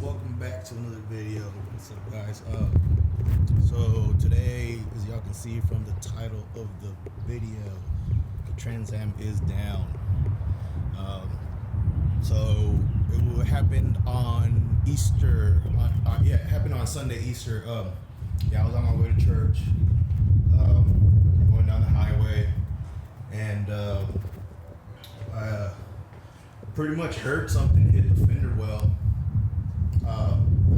welcome back to another video. What's up, guys? So today, as y'all can see from the title of the video, the Trans Am is down. So it happened on Easter. It happened on Sunday, Easter. I was on my way to church, going down the highway, and I pretty much heard something hit the fender well.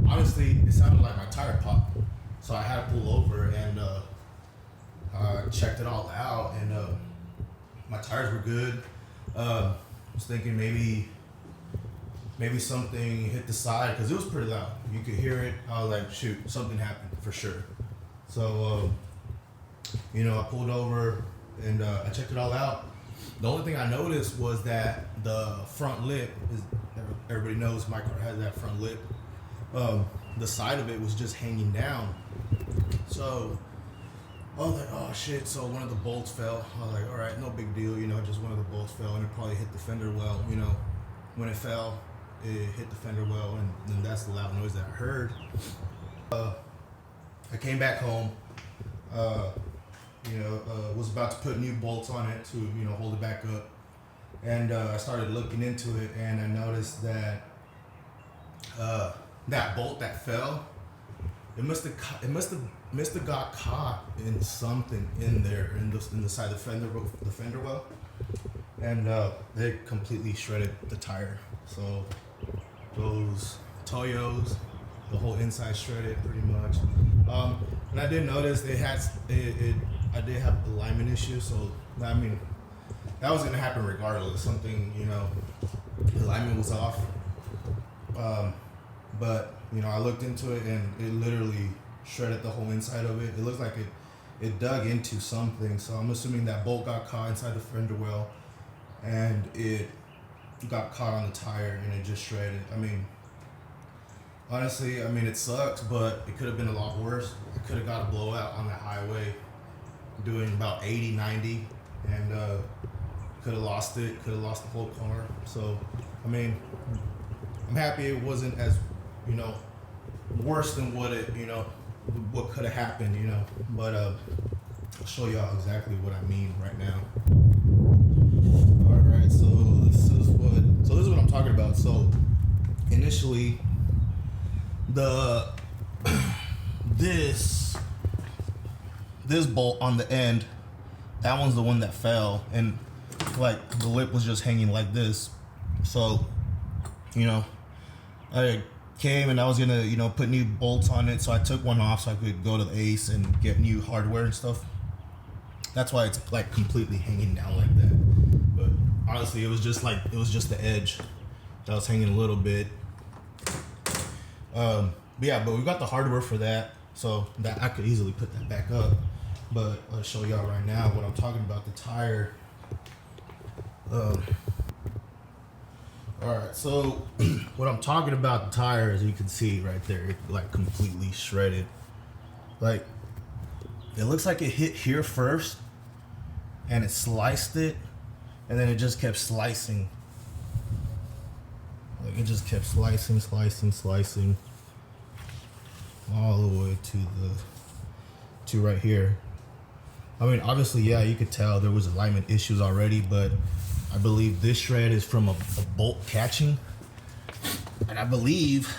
Honestly, it sounded like my tire popped, so I had to pull over and I checked it all out, and my tires were good. I was thinking maybe something hit the side because it was pretty loud. You could hear it. I was like, shoot, something happened for sure. So, I pulled over and I checked it all out. The only thing I noticed was that the front lip is, everybody knows my car has that front lip. The side of it was just hanging down. So I was like, oh shit. So one of the bolts fell. I was like, all right, no big deal. Just one of the bolts fell and it probably hit the fender well. When it fell, it hit the fender well, and then that's the loud noise that I heard. I came back home. Was about to put new bolts on it to, hold it back up. And I started looking into it, and I noticed that that bolt that fell, it must have got caught in something in there in the side of the fender well, and they completely shredded the tire. So those Toyos, the whole inside shredded pretty much. And I did notice I did have alignment issues, so that was gonna happen regardless. Something, the alignment was off. But I looked into it and it literally shredded the whole inside of it. It looks like it dug into something. So I'm assuming that bolt got caught inside the fender well and it got caught on the tire and it just shredded. Honestly, it sucks, but it could have been a lot worse. I could have got a blowout on the highway doing about 80, 90, and could have lost it, could have lost the whole car. So, I'm happy it wasn't as, worse than what what could have happened, but I'll show y'all exactly what I mean right now. All right, so this is what I'm talking about. So, initially, this bolt on the end, that one's the one that fell, and like the lip was just hanging like this. So I came and I was gonna put new bolts on it, so I took one off so I could go to the Ace and get new hardware and stuff. That's why it's like completely hanging down like that. But honestly, it was just the edge that was hanging a little bit. But we got the hardware for that, so that I could easily put that back up. But I'll show y'all right now what I'm talking about, the tire. Alright, so what I'm talking about, the tire, as you can see right there, it like completely shredded. Like, it looks like it hit here first and it sliced it, and then it just kept slicing. Like, it just kept slicing all the way to right here. Obviously, yeah, you could tell there was alignment issues already, but I believe this shred is from a bolt catching. And I believe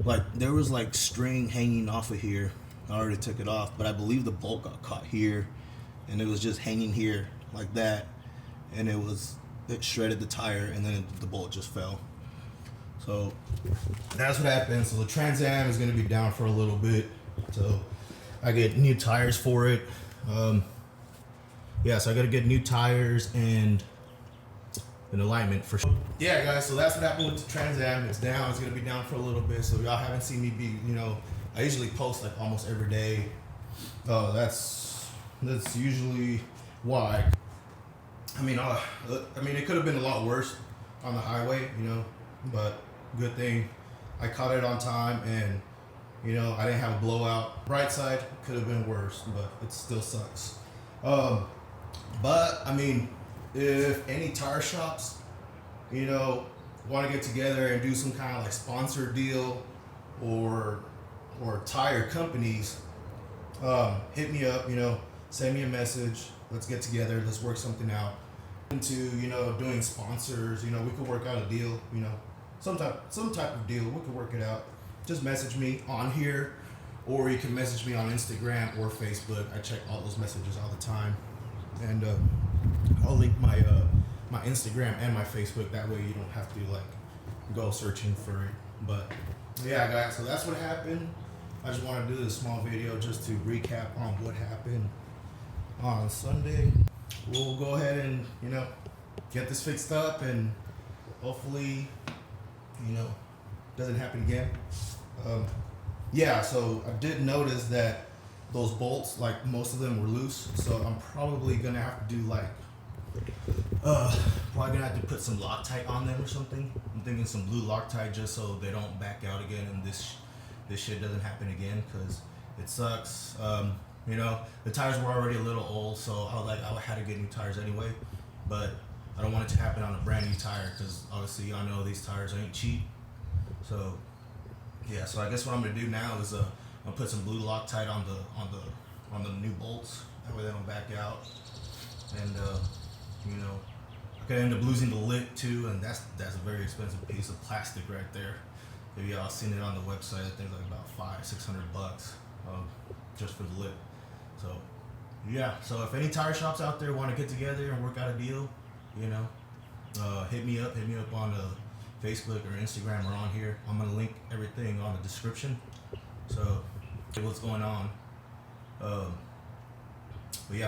like there was like string hanging off of here. I already took it off, but I believe the bolt got caught here and it was just hanging here like that, and it shredded the tire, and then the bolt just fell. So that's what happened. So the Trans Am is going to be down for a little bit, so I get new tires for it. So I got to get new tires and an alignment for sure. Yeah, guys, so that's what happened with the Trans Am. It's down. It's going to be down for a little bit. So y'all haven't seen me be, I usually post like almost every day. That's usually why. It could have been a lot worse on the highway, but good thing I caught it on time, and I didn't have a blowout. Bright side, could have been worse, but it still sucks. But if any tire shops, want to get together and do some kind of like sponsor deal or tire companies, hit me up, send me a message. Let's get together. Let's work something out. Into, doing sponsors, we could work out a deal, some type of deal. We could work it out. Just message me on here, or you can message me on Instagram or Facebook. I check all those messages all the time. And I'll link my my Instagram and my Facebook. That way you don't have to like go searching for it. But yeah, guys, so that's what happened. I just want to do this small video just to recap on what happened on Sunday. We'll go ahead and get this fixed up, and hopefully doesn't happen again. Yeah, so I did notice that those bolts, like most of them were loose, so I'm probably gonna have to do like probably gonna have to put some Loctite on them or something. I'm thinking some blue Loctite, just so they don't back out again and this shit doesn't happen again, because it sucks. The tires were already a little old, so I had to get new tires anyway, but I don't want it to happen on a brand new tire, because obviously y'all know these tires ain't cheap. So yeah, so I guess what I'm gonna do now is I'll put some blue Loctite on the new bolts. That way they don't back out. And I could end up losing the lip too, and that's a very expensive piece of plastic right there. If y'all seen it on the website, I think like about $500-600 just for the lip. So yeah, so if any tire shops out there want to get together and work out a deal, hit me up on Facebook or Instagram or on here. I'm gonna link everything on the description. So what's going on?